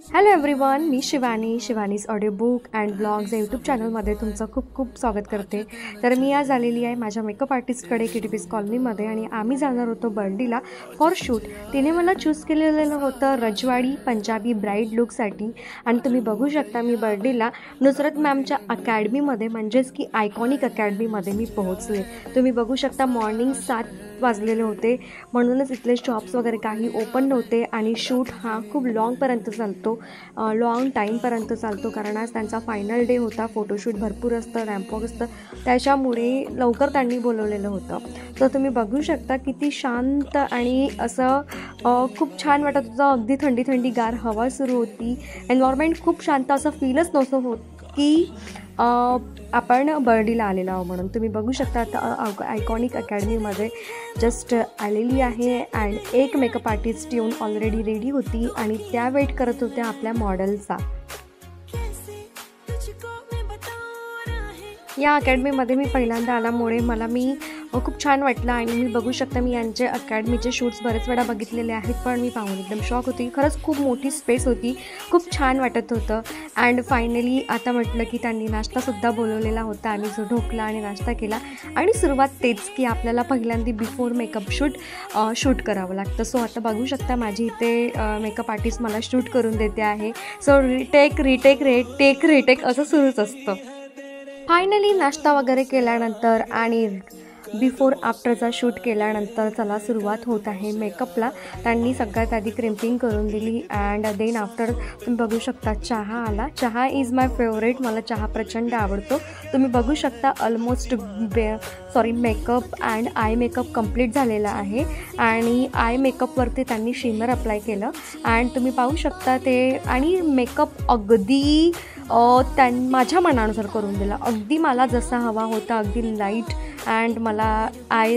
Hello everyone, me Shivani's audio book and blogs या YouTube चॅनलमध्ये तुमचं खूप खूप स्वागत करते। तर मी आज आलेली आहे माझ्या मेकअप आर्टिस्टकडे KTP's कॉलनीमध्ये आणि आम्ही जाणार होतो बर्डीला फॉर शूट। तिने मला चूज केलेलं होतं रजवाडी पंजाबी ब्राईड लुकसाठी आणि तुम्ही बघू शकता मी बर्डीला नुसरत मॅमच्या अकॅडमीमध्ये म्हणजेच की आयकॉनिक अकॅडमीमध्ये मी पोहोचले। तुम्ही बघू शकता मॉर्निंग 7 वाजलेले होते, म्हणूनच इथले शॉप्स वगैरे काही ओपन नव्हते आणि शूट हा खूप लॉंग टाईमपर्यंत चालतो कारण आज त्यांचा फायनल डे होता। फोटोशूट भरपूर असतं, रॅम्पवॉक असतं, त्याच्यामुळे लवकर त्यांनी बोलवलेलं होतं। तर तुम्ही बघू शकता किती शांत आणि असं खूप छान वाटत होतं। अगदी थंडी थंडी गार हवा सुरू होती, एन्व्हायरमेंट खूप शांत, असं फीलच नव्हतं होत की आपण बर्डीला आलेलो आहोत म्हणून। तुम्ही बघू शकता आता आयकॉनिक अकॅडमीमध्ये जस्ट आलेली आहे अँड एक मेकअप आर्टिस्ट येऊन ऑलरेडी रेडी होती आणि त्या वेट करत होत्या आपल्या मॉडेलचा। या अकॅडमीमध्ये मी पहिल्यांदा आल्यामुळे मला खूप छान वाटलं आणि मी बघू शकता मी यांचे अकॅडमीचे शूट्स बरेच वेळा बघितलेले आहेत, पण मी पाहून एकदम शॉक होती। खरंच खूप मोठी स्पेस होती, खूप छान वाटत होतं अँड फायनली आता म्हटलं की त्यांनी नाश्तासुद्धा बोलवलेला होता। आम्ही जो ढोकला आणि नाश्ता केला आणि सुरुवात तेच की आपल्याला पहिल्यांदा बिफोर मेकअप शूट करावं लागतं। सो आता बघू शकता माझी इथे मेकअप आर्टिस्ट मला शूट करून देते आहे। सो रिटेक असं सुरूच असतं। फायनली नाश्ता वगैरे केल्यानंतर आणि बिफोर आफ्टरचा शूट केल्यानंतर चला सुरुवात होत आहे मेकअपला। त्यांनी सगळ्यात आधी क्रिम्पिंग करून दिली अँड देन आफ्टर तुम्ही बघू शकता चहा आला। चहा इज माय फेवरेट, मला चहा प्रचंड आवडतो। तुम्ही बघू शकता almost makeup and eye makeup complete झालेला आहे आणि आय मेकअपवरती त्यांनी शिमर अप्लाय केलं अँड तुम्ही पाहू शकता ते आणि मेकअप अगदी माझ्या मनानुसार करून दिला, अगदी मला जसा हवा होता, अगदी लाईट अँड मला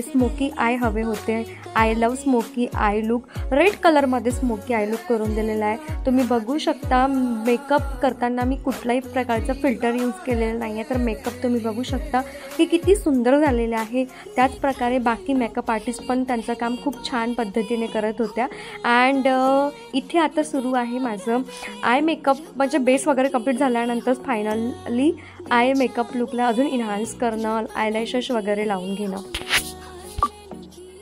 स्मोकी आय हवे होते। I love smoky I look, red कलरमध्ये स्मोकी आय लुक करून दिलेला आहे। तुम्ही बघू शकता मेकअप करताना मी कुठल्याही प्रकारचं फिल्टर यूज केलेलं नाही आहे, तर मेकअप तुम्ही बघू शकता की किती सुंदर झालेलं आहे। त्याच प्रकारे बाकी मेकअप आर्टिस्ट पण त्यांचं काम खूप छान पद्धतीने करत होत्या अँड इथे आता सुरू आहे माझं आय मेकअप, म्हणजे बेस वगैरे कंप्लीट झाल्यानंतर फायनली आय मेकअप लुकला अजून इन्हान्स करणं, आयलॅशेस वगैरे लावून घेणं।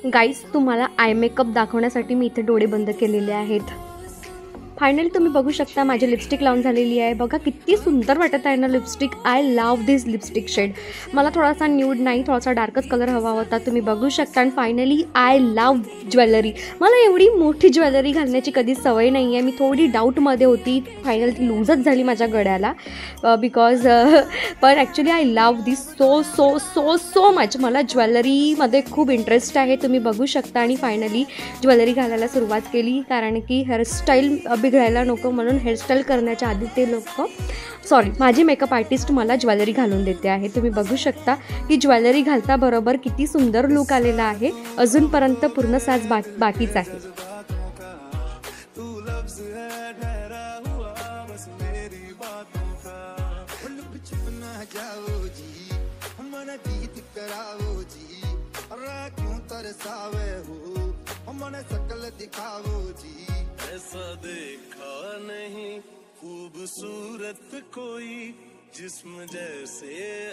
गाईज तुम्हाला आय मेकअप दाखवण्यासाठी मी इथे डोळे बंद केलेले आहेत। फायनली तुम्ही बघू शकता माझी लिपस्टिक लावून झालेली आहे। बघा किती सुंदर वाटत आहे ना lipstick. I love this lipstick shade. मला थोडासा न्यूड नाही, थोडासा डार्कच कलर हवा होता, तुम्ही बघू शकता। आणि फायनली आय लव्ह ज्वेलरी। मला एवढी मोठी ज्वेलरी घालण्याची कधी सवय नाही आहे, मी थोडी डाऊटमध्ये होती, फायनली लूजच झाली माझ्या गळ्याला बिकॉज पण actually I love this so much. मला ज्वेलरीमध्ये खूप इंटरेस्ट आहे, तुम्ही बघू शकता। आणि फायनली ज्वेलरी घालायला सुरुवात केली कारण की हेअरस्टाईल बिघडायला नको म्हणून हेअरस्टाईल करण्याच्या आधी ते माझी मेकअप आर्टिस्ट मला ज्वेलरी घालून देते आहे। तुम्ही बघू शकता की ज्वेलरी घालता बरोबर किती सुंदर लुक आलेला आहे। अजूनपर्यंत पूर्ण साज बाकीच आहे। ऐसा देखा नहीं खूबसूरत कोई, जिस्म जैसे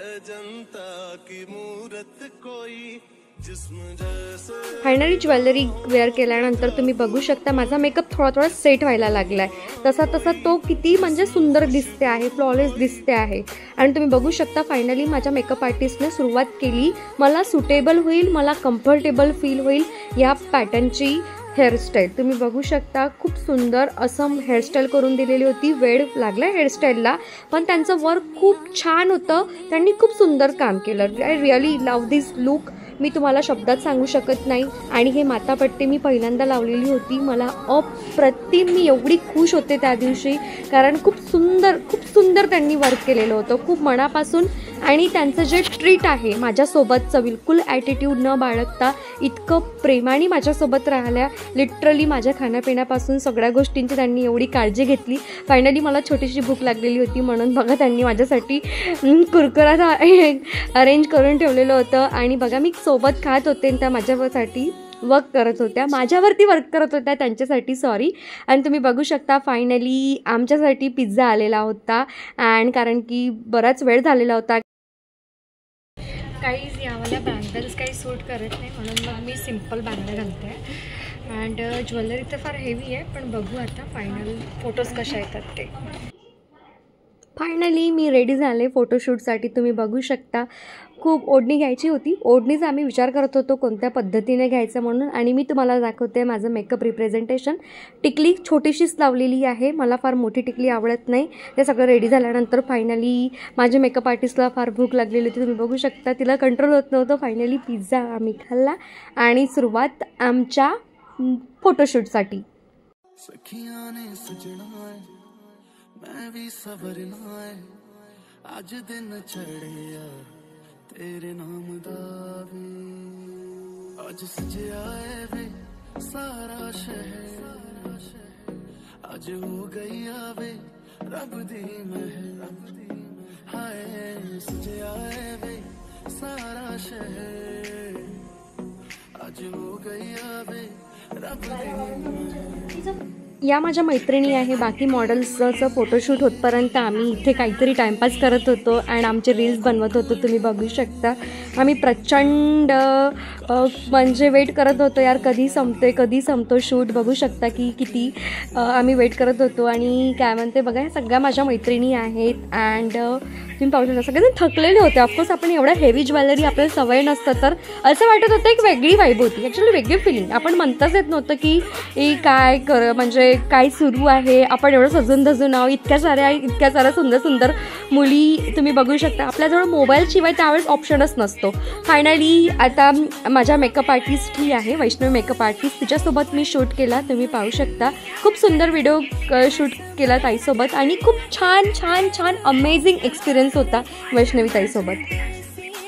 अजंता की मूरत कोई, जिस्म जैसे। फायनली ज्वेलरी वेअर केल्यानंतर तुम्ही बघू शकता माझा मेकअप थोडा सेट व्हायला लागला आहे। तसा तो किती म्हणजे सुंदर दिसते आहे, फ्लॉलेस दिसते आहे। आणि तुम्ही बघू शकता फायनली माझ्या मेकअप आर्टिस्टने सुरुवात केली, मला सुटेबल होईल, मला कम्फर्टेबल फील होईल या पॅटर्नची हेअरस्टाईल। तुम्ही बघू शकता खूप सुंदर असं हेअरस्टाईल करून दिलेली होती। वेळ लागला हेअरस्टाईलला, पण त्यांचं वर्क खूप छान होतं, त्यांनी खूप सुंदर काम केलं। I really love this look, मी तुम्हाला शब्दात सांगू शकत नाही। आणि हे माथापट्टी मी पहिल्यांदा लावलेली होती, मला अप्रतिम, मी एवढी खुश होते त्या दिवशी कारण खूप सुंदर त्यांनी वर्क केलेलं होतं, खूप मनापासून। आणि त्यांचं जे ट्रीट आहे माझ्यासोबतचं, बिलकुल ॲटिट्यूड न बाळगता इतकं प्रेमाने माझ्यासोबत राहिल्या, लिटरली माझ्या खाण्यापिण्यापासून सगळ्या गोष्टींची त्यांनी एवढी काळजी घेतली। फायनली मला छोटीशी भूक लागलेली होती म्हणून बघा त्यांनी माझ्यासाठी कुरकुरा अरेंज करून ठेवलेलं होतं आणि बघा मी सोबत खात होते, त्या माझ्यासाठी वर्क करत होत्या, माझ्यावरती वर्क करत होत्या, त्यांच्यासाठी सॉरी. आणि तुम्ही बघू शकता फायनली आमच्यासाठी पिझ्झा आलेला होता. अँड कारण की बराच वेळ झालेला होता. काहीच यावाल्या बँगल्स काही सूट करत नाही, म्हणून मग मी सिम्पल बँगल घालते. अँड ज्वेलरी तर फार हेवी आहे, पण बघू आता फायनल फोटोज कशा येतात ते. फायनली मी रेडी झाले फोटोशूटसाठी. तुम्ही बघू शकता खूप ओढणी घ्यायची होती. ओढणीचा आम्ही विचार करत होतो कोणत्या पद्धतीने घ्यायचं म्हणून. आणि मी तुम्हाला दाखवते माझं मेकअप रिप्रेझेंटेशन. टिकली छोटीशीच लावलेली आहे, मला फार मोठी टिकली आवडत नाही. ते सगळं रेडी झाल्यानंतर फायनली माझ्या मेकअप आर्टिस्टला फार भूक लागलेली होती. तुम्ही बघू शकता तिला कंट्रोल होत नव्हतं. फायनली पिझ्झा आम्ही खाल्ला आणि सुरुवात आमच्या फोटोशूटसाठी. मैं भी सवरना है आज दिन चढ़िया तेरे नाम दा वे आज सजया है वे सारा शहर आज हो गई आवे रब दी महल हाय सजया है वे सारा शहर आज हो गई आवे रब दी महल. या माझ्या मैत्रिणी आहे. बाकी मॉडेल्सचं फोटोशूट होतपर्यंत आम्ही इथे काहीतरी टाईमपास करत होतो अँड आमचे रील्स बनवत होतो. तुम्ही बघू शकता आम्ही प्रचंड म्हणजे वेट करत होतो यार, कधी संपतो शूट. बघू शकता की किती आम्ही वेट करत होतो. आणि काय म्हणते बघा, ह्या सगळ्या माझ्या मैत्रिणी आहेत. अँड तुम्ही पाहू शकता सगळेजण थकलेले होते. ऑफकोर्स आपण एवढं हेवी ज्वेलरी आपल्याला सवय नसतं, तर असं वाटत होतं एक वेगळी वाईब होती. ॲक्च्युली वेगळी फिलिंग. आपण म्हणताच येत नव्हतं की काय म्हणजे काय सुरू आहे. आपण एवढं सजून धजून आहोत, इतक्या साऱ्या सुंदर सुंदर मुली. तुम्ही बघू शकता आपल्याजवळ मोबाईलशिवाय त्यावेळेस ऑप्शनच नसतो. फायनली आता माझ्या मेकअप आर्टिस्ट ही आहे वैष्णवी मेकअप आर्टिस्ट, तिच्यासोबत मी शूट केला. तुम्ही पाहू शकता खूप सुंदर व्हिडिओ शूट केला ताईसोबत आणि खूप छान छान छान अमेझिंग एक्सपिरियन्स होता वैष्णवी ताईसोबत.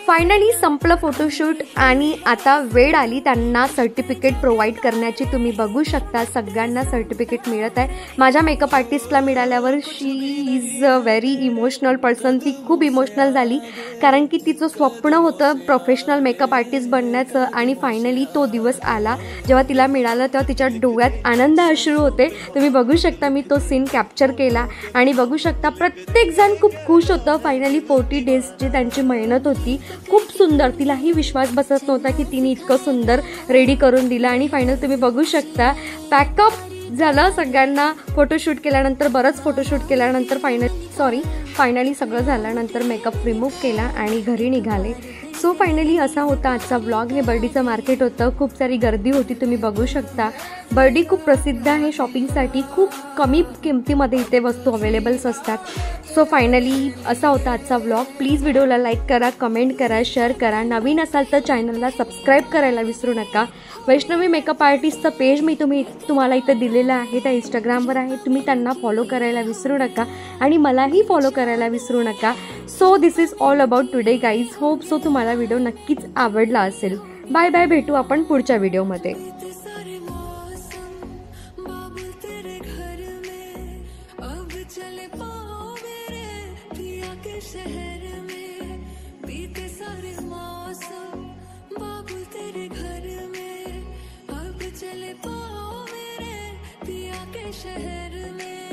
फायनली संपलं फोटोशूट आणि आता वेळ आली त्यांना सर्टिफिकेट प्रोव्हाइड करण्याची. तुम्ही बघू शकता सगळ्यांना सर्टिफिकेट मिळत आहे. माझ्या मेकअप आर्टिस्टला मिळाल्यावर she is a very emotional person. ती खूप इमोशनल झाली कारण की तिचं स्वप्न होतं प्रोफेशनल मेकअप आर्टिस्ट बनण्याचं आणि फायनली तो दिवस आला. जेव्हा तिला मिळालं तेव्हा तिच्या डोळ्यात आनंद अश्रू होते. तुम्ही बघू शकता मी तो सीन कॅप्चर केला आणि बघू शकता प्रत्येकजण खूप खुश होतं. फायनली 40 डेजची त्यांची मेहनत होती. खूप सुंदर. तिलाही विश्वास बसत नव्हता की तिने इतकं सुंदर रेडी करून दिलं. आणि फायनल तुम्ही बघू शकता पॅकअप झालं सगळ्यांना. फोटोशूट केल्यानंतर बरंच फोटोशूट केल्यानंतर फायनली सगळं झाल्यानंतर मेकअप रिमूव्ह केला आणि घरी निघाले. सो फायनली असा होता आजचा व्लॉग. हे बर्डीचं मार्केट होतं, खूप सारी गर्दी होती. तुम्ही बघू शकता बर्डी खूप प्रसिद्ध आहे शॉपिंगसाठी. खूप कमी किमतीमध्ये इथे वस्तू अवेलेबल्स असतात. सो फायनली असा होता आजचा व्लॉग. प्लीज व्हिडिओला लाईक करा, कमेंट करा, शेअर करा. नवीन असाल तर चॅनलला सबस्क्राईब करायला विसरू नका. वैष्णवी मेकअप आर्टिस्टचं पेज मी तुम्हाला इथं दिलेलं आहे, त्या इंस्टाग्रामवर आहे. तुम्ही त्यांना फॉलो करायला विसरू नका आणि मलाही फॉलो करायला विसरू नका. So this is all about today guys. Hope so तुम्हाला व्हिडिओ नक्कीच आवडला असेल. बाय बाय, भेटू आपण पुढच्या व्हिडिओमध्ये. शहर में